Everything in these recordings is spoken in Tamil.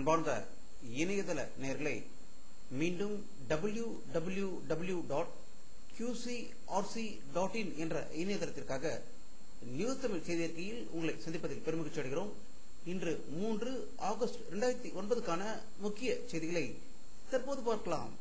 அன்பார்ந்த இணையதள நேயர்களே, மீண்டும் www.qcrc.in என்ற இணையதளத்திற்காக நியூஸ் தமிழ் செய்தி அறிக்கையில் உங்களை சந்திப்பதில் பெருமகிழ்ச்சி அடைகிறோம். இன்று 3 ஆகஸ்ட் 2009க்கான முக்கிய செய்திகளை தற்போது பார்க்கலாம்.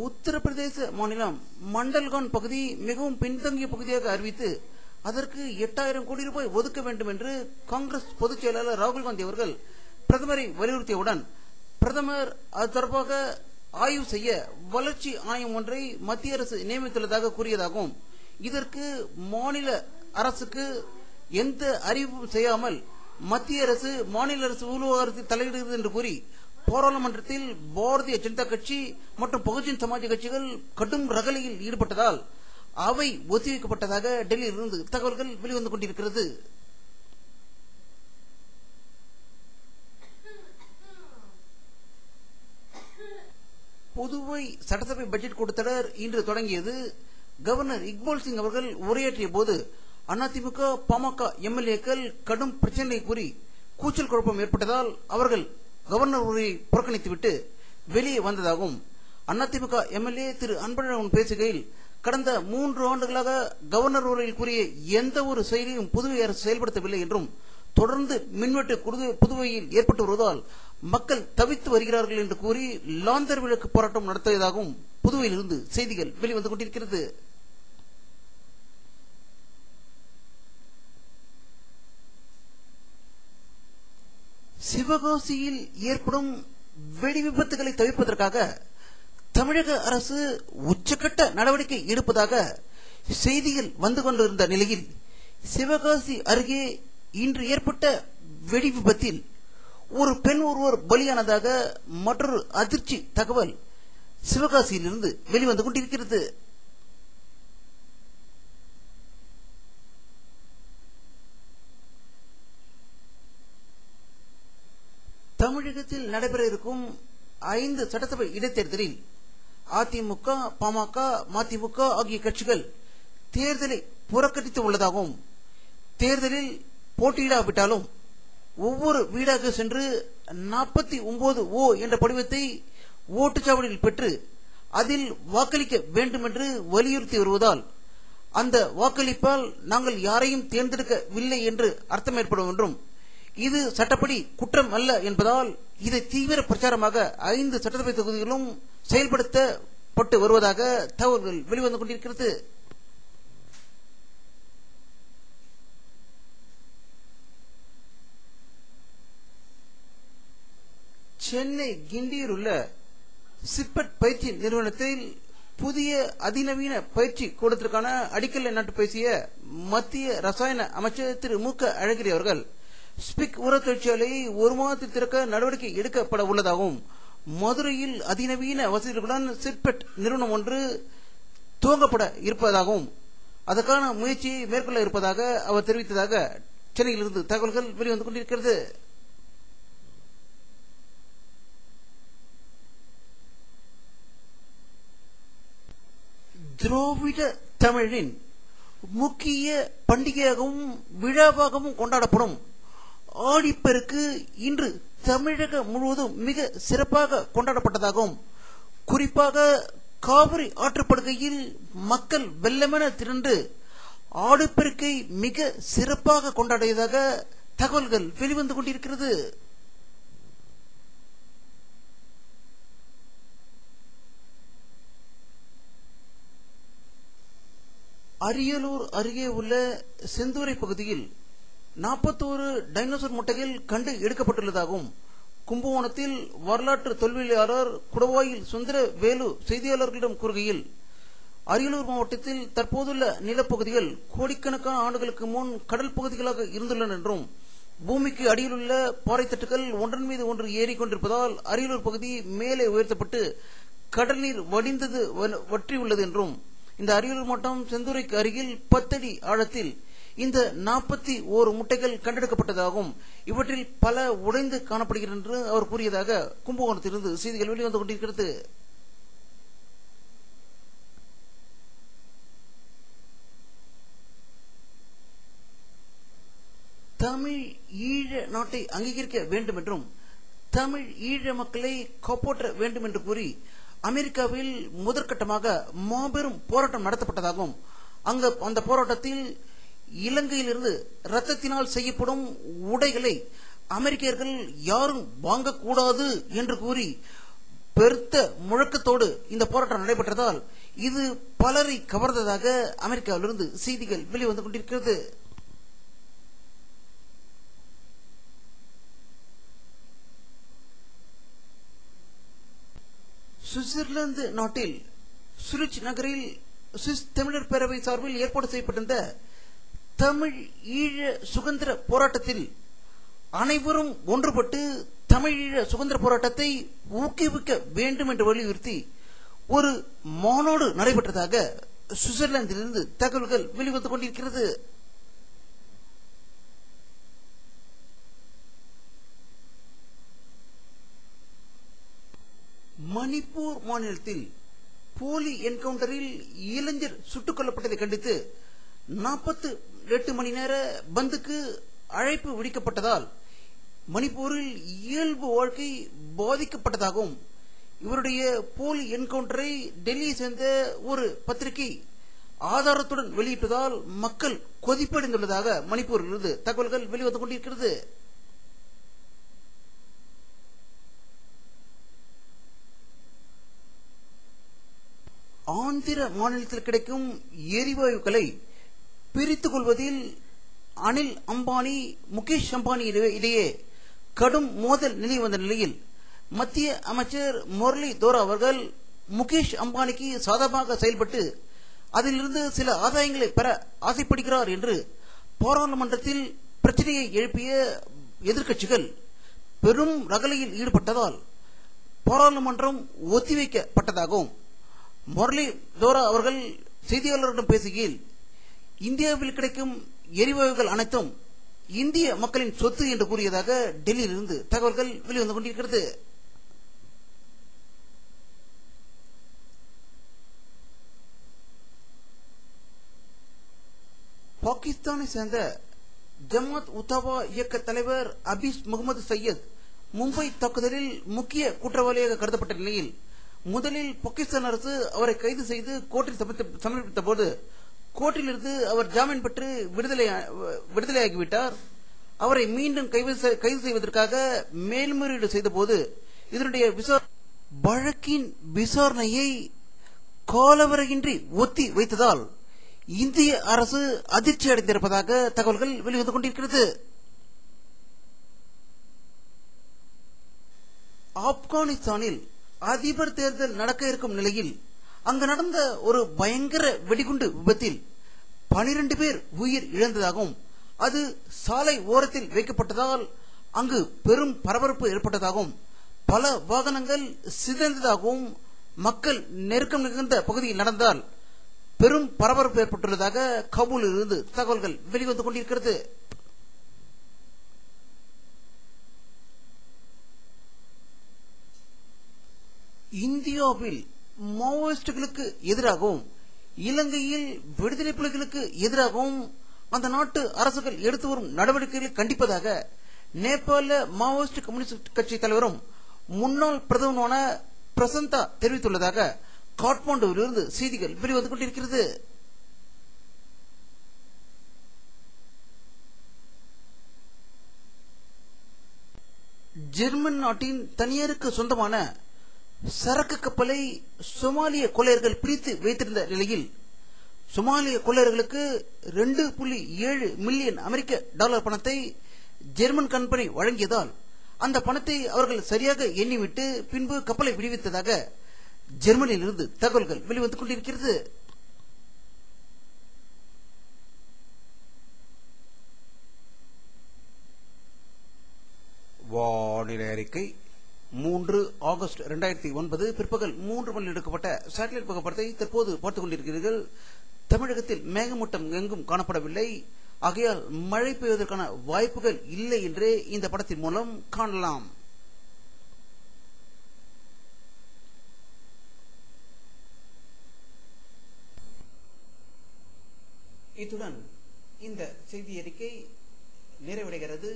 உத்தரப்பிரதேச மாநிலம் மண்டல்கான் பகுதி மிகவும் பின்தங்கிய பகுதியாக அறிவித்து அதற்கு 8000 கோடி ரூபாய் ஒதுக்க வேண்டும் என்று காங்கிரஸ் பொதுச் செயலாளர் ராகுல் காந்தி அவர்கள் பிரதமரை வலியுறுத்தியவுடன் பிரதமர் அது தொடர்பாக ஆய்வு செய்ய வளர்ச்சி ஆணையம் ஒன்றை மத்திய அரசு நியமித்துள்ளதாக கூறியதாகவும், இதற்கு மாநில அரசுக்கு எந்த அறிவிப்பும் செய்யாமல் மத்திய அரசு மாநில அரசு விவகாரத்தில் தலையிடுகிறது என்று கூறி பாராளுமன்றத்தில் பாரதிய ஜனதா கட்சி மற்றும் பகுஜன் சமாஜ் கட்சிகள் கடும் ரகளையில் ஈடுபட்டதால் அவை ஒத்திவைக்கப்பட்டதாக டெல்லியிலிருந்து தகவல்கள் வெளிவந்து கொண்டிருக்கிறது. புதுவை சட்டசபை பட்ஜெட் கூட்டத்தொடர் இன்று தொடங்கியது. கவர்னர் இக்பால் சிங் அவர்கள் உரையாற்றிய போது அதிமுக பாமக எம்எல்ஏக்கள் கடும் பிரச்சனை கூறி கூச்சல் குழப்பம் ஏற்பட்டதால் அவர்கள் கவர்னர் உரையை புறக்கணித்துவிட்டு வெளியே வந்ததாகவும், அதிமுக எம்எல்ஏ திரு அன்பழகன் பேசுகையில் கடந்த 3 ஆண்டுகளாக கவர்னர் உரையில் கூறிய எந்த ஒரு செயலையும் புதுவை அரசு செயல்படுத்தவில்லை என்றும், தொடர்ந்து மின்வெட்டு புதுவையில் ஏற்பட்டு வருவதால் மக்கள் தவித்து வருகிறார்கள் என்று கூறி லாந்தர் விளக்கு போராட்டம் நடத்தியதாகவும் புதுவையிலிருந்து செய்திகள் வெளிவந்து கொண்டிருக்கிறது. சிவகாசியில் ஏற்படும் வெடி விபத்துகளை தவிர்ப்பதற்காக தமிழக அரசு உச்சக்கட்ட நடவடிக்கை எடுப்பதாக செய்திகள் வந்து கொண்டிருந்த நிலையில், சிவகாசி அருகே இன்று ஏற்பட்ட வெடி விபத்தில் ஒரு பெண் ஒருவர் பலியானதாக மற்றொரு அதிர்ச்சி தகவல் சிவகாசியிலிருந்து வெளிவந்து கொண்டிருக்கிறது. தமிழகத்தில் நடைபெற இருக்கும் 5 சட்டசபை இடைத்தேர்தலில் அதிமுக, பாமக, மதிமுக ஆகிய கட்சிகள் தேர்தலை புறக்கணித்து உள்ளதாகவும், தேர்தலில் போட்டியிடாவிட்டாலும் ஒவ்வொரு வீடாக சென்று 49 ஓ என்ற படிவத்தை ஓட்டுச்சாவடியில் பெற்று அதில் வாக்களிக்க வேண்டும் என்று வலியுறுத்தி வருவதால் அந்த வாக்களிப்பால் நாங்கள் யாரையும் தேர்ந்தெடுக்கவில்லை என்று அர்த்தம் ஏற்படும் என்றும், இது சட்டப்படி குற்றம் அல்ல என்பதால் இதை தீவிர பிரச்சாரமாக 5 சட்டசபை தொகுதிகளும் செயல்படுத்தப்பட்டு வருவதாக தகவல்கள் வெளிவந்து கொண்டிருக்கிறது. சென்னை கிண்டியில் உள்ள சிப்பட் பயிற்சி நிறுவனத்தில் புதிய அதிநவீன பயிற்சி கூடத்திற்கான அடிக்கல்லை நாட்டு பேசிய மத்திய ரசாயன அமைச்சர் திரு மு க அழகிரி அவர்கள் ஸ்பிக் உர தொழிற்சாலையை 1 மாதத்தில் திறக்க நடவடிக்கை எடுக்கப்பட உள்ளதாகவும், மதுரையில் அதிநவீன வசதிகளுடன் சிப்பட் நிறுவனம் ஒன்று துவங்கப்பட இருப்பதாகவும் அதற்கான முயற்சியை மேற்கொள்ள இருப்பதாக அவர் தெரிவித்ததாக சென்னையிலிருந்து தகவல்கள் வெளிவந்து கொண்டிருக்கிறது. திராவிட தமிழின் முக்கிய பண்டிகையாகவும் விழாவாகவும் கொண்டாடப்படும் ஆடிப்பெருக்கு இன்று தமிழகம் முழுவதும் மிக சிறப்பாக கொண்டாடப்பட்டதாகவும், குறிப்பாக காவிரி ஆற்றுப்படுகையில் மக்கள் வெள்ளமென திரண்டு ஆடிப்பெருக்கை மிக சிறப்பாக கொண்டாடியதாக தகவல்கள் வெளிவந்து கொண்டிருக்கிறது. அரியலூர் அருகே உள்ள செந்தூரை பகுதியில் 41 டைனோசர் முட்டைகள் கண்டு எடுக்கப்பட்டுள்ளதாகவும், கும்பகோணத்தில் வரலாற்று தொல்வியலாளர் குடவாயில் சுந்தர வேலு செய்தியாளர்களிடம் கூறுகையில், அரியலூர் மாவட்டத்தில் தற்போதுள்ள நிலப்பகுதிகள் கோடிக்கணக்கான ஆண்டுகளுக்கு முன் கடல் பகுதிகளாக இருந்துள்ளன என்றும், பூமிக்கு அடியில் உள்ள பாறைத்தட்டுகள் ஒன்றன் மீது ஒன்று ஏறிக்கொண்டிருப்பதால் அரியலூர் பகுதி மேலே உயர்த்தப்பட்டு கடல் நீர் வடிந்தது வற்றியுள்ளது என்றும், இந்த அரியலூர் மாவட்டம் செந்தூரைக்கு அருகில் 10 அடி ஆழத்தில் இந்த 41 முட்டைகள் கண்டெடுக்கப்பட்டதாகவும், இவற்றில் பல உடைந்து காணப்படுகிறது என்று அவர் கூறியதாக கும்பகோணத்திலிருந்து செய்திகள் வெளிவந்து கொண்டிருக்கிறது. தமிழ் ஈழ நாட்டை அங்கீகரிக்க வேண்டும் என்றும் தமிழ் ஈழ மக்களை காப்பாற்ற வேண்டும் என்று கூறி அமெரிக்காவில் முதற்கட்டமாக மாபெரும் போராட்டம் நடத்தப்பட்டதாகவும் அந்த போராட்டத்தில் இலங்கையிலிருந்து இரத்தத்தினால் செய்யப்படும் உடைகளை அமெரிக்கர்கள் யாரும் வாங்கக்கூடாது என்று கூறி பெருத்த முழக்கத்தோடு இந்த போராட்டம் நடைபெற்றதால் இது பலரை கவர்ந்ததாக அமெரிக்காவிலிருந்து செய்திகள் வெளிவந்து கொண்டிருக்கிறது. சுவிட்சர்லாந்து நாட்டில் சுரிச் நகரில் சுவிஸ் தமிழர் பேரவை சார்பில் ஏற்பாடு செய்யப்பட்டிருந்த தமிழ் ஈழ சுதந்திர போராட்டத்தில் அனைவரும் ஒன்றுபட்டு தமிழீழ சுதந்திர போராட்டத்தை ஊக்குவிக்க வேண்டும் என்று வலியுறுத்தி ஒரு மாநாடு நடைபெற்றதாக சுவிட்சர்லாந்திலிருந்து தகவல்கள் வெளிவந்து கொண்டிருக்கிறது. மணிப்பூர் மாநிலத்தில் போலி என்கவுண்டரில் இளைஞர் சுட்டுக் கொல்லப்பட்டதை கண்டித்து 48 மணி நேர பந்துக்கு அழைப்பு விடுக்கப்பட்டதால் மணிப்பூரில் இயல்பு வாழ்க்கை பாதிக்கப்பட்டதாகவும் இவருடைய போலி என்கவுண்டரை டெல்லியை சேர்ந்த ஒரு பத்திரிகை ஆதாரத்துடன் வெளியிட்டதால் மக்கள் கொதிப்படைந்துள்ளதாக மணிப்பூரிலிருந்து தகவல்கள் வெளிவந்து கொண்டிருக்கிறது. ஆந்திர மாநிலத்தில் கிடைக்கும் எரிவாயுக்களை பிரித்துக் கொள்வதில் அனில் அம்பானி முகேஷ் அம்பானி இடையே கடும் மோதல் நிலை வந்த நிலையில் மத்திய அமைச்சர் முரளி தோரா அவர்கள் முகேஷ் அம்பானிக்கு சாதகமாக செயல்பட்டு அதிலிருந்து சில ஆதாயங்களை பெற ஆசைப்படுகிறார் என்று பாராளுமன்றத்தில் பிரச்சனையை எழுப்பிய எதிர்க்கட்சிகள் பெரும் ரகளையில் ஈடுபட்டதால் பாராளுமன்றம் ஒத்திவைக்கப்பட்டதாகவும் முரளி தோரா அவர்கள் செய்தியாளர்களிடம் பேசுகையில் இந்தியாவில் கிடைக்கும் எரிவாயுகள் அனைத்தும் இந்திய மக்களின் சொத்து என்று கூறியதாக டெல்லியிலிருந்து தகவல்கள் வெளிவந்து கொண்டிருக்கிறது. பாகிஸ்தானை சேர்ந்த ஜமாத் உத்தாவா இயக்க தலைவர் அபீஸ் முகமது சையத் மும்பை தாக்குதலில் முக்கிய குற்றவாளியாக கருதப்பட்ட நிலையில் முதலில் பாகிஸ்தான் அரசு அவரை கைது செய்து கோர்ட்டில் சமர்ப்பித்த போது கோர்ட்டிலிருந்து அவர் ஜாமீன் பெற்று விடுதலையாகிவிட்டார். அவரை மீண்டும் கைது செய்வதற்காக மேல்முறையீடு செய்த போது இதனுடைய வழக்கின் விசாரணையை காலவரையின்றி ஒத்தி வைத்ததால் இந்திய அரசு அதிர்ச்சி அடைந்திருப்பதாக தகவல்கள் வெளிவந்து கொண்டிருக்கிறது. ஆப்கானிஸ்தானில் அதிபர் தேர்தல் நடக்க இருக்கும் நிலையில் அங்கு நடந்த ஒரு பயங்கர வெடிகுண்டு விபத்தில் 12 பேர் உயிர் இழந்ததாகவும் அது சாலை ஓரத்தில் வைக்கப்பட்டதால் அங்கு பெரும் பரபரப்பு ஏற்பட்டதாகவும் பல வாகனங்கள் சிதைந்ததாகவும் மக்கள் நெருக்கம் மிகுந்த பகுதியில் நடந்தால் பெரும் பரபரப்பு ஏற்பட்டுள்ளதாக காபூலில் இருந்து தகவல்கள் வெளிவந்து கொண்டிருக்கிறது. இந்தியாவில் மாவோயிஸ்டுகளுக்கு எதிராகவும் இலங்கையில் விடுதலை புலிகளுக்கு எதிராகவும் அந்த நாட்டு அரசுகள் எடுத்து வரும் நடவடிக்கைகளை கண்டிப்பதாக நேபாள மாவோயிஸ்ட் கம்யூனிஸ்ட் கட்சி தலைவரும் முன்னாள் பிரதமரான பிரசந்தா தெரிவித்துள்ளதாக காட்மாண்டுவிலிருந்து செய்திகள் வெளிவந்து கொண்டிருக்கிறது. ஜெர்மன் நாட்டின் தனியாருக்கு சொந்தமான சரக்கு கப்பலை சொமாலிய கொள்ளையர்கள் பிரித்து வைத்திருந்த நிலையில் சொமாலிய கொள்ளையர்களுக்கு 2.7 மில்லியன் அமெரிக்க டாலர் பணத்தை ஜெர்மன் கம்பெனி வழங்கியதால் அந்த பணத்தை அவர்கள் சரியாக எண்ணிவிட்டு பின்பு கப்பலை விடுவித்ததாக ஜெர்மனியிலிருந்து தகவல்கள் வெளிவந்து கொண்டிருக்கிறது. வானிலை அறிக்கை 3 ஆகஸ்ட் 2009 பிற்பகல் 3 மணியில் எடுக்கப்பட்ட சேட்டலைட் புகைப்படத்தை தற்போது பார்த்துக் கொண்டிருக்கிறீர்கள். தமிழகத்தில் மேகமூட்டம் எங்கும் காணப்படவில்லை. ஆகையால் மழை பெய்வதற்கான வாய்ப்புகள் இல்லை என்று இந்த படத்தின் மூலம் காணலாம். இத்துடன் இந்த செய்தி அறிக்கை நிறைவடைகிறது.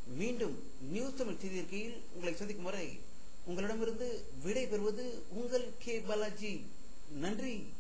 மீண்டும் நியூஸ் தமிழ் செய்திருக்கையில் உங்களை சந்திக்கும் வரை உங்களிடமிருந்து விடை பெறுவது உங்கள் கே பாலாஜி. நன்றி.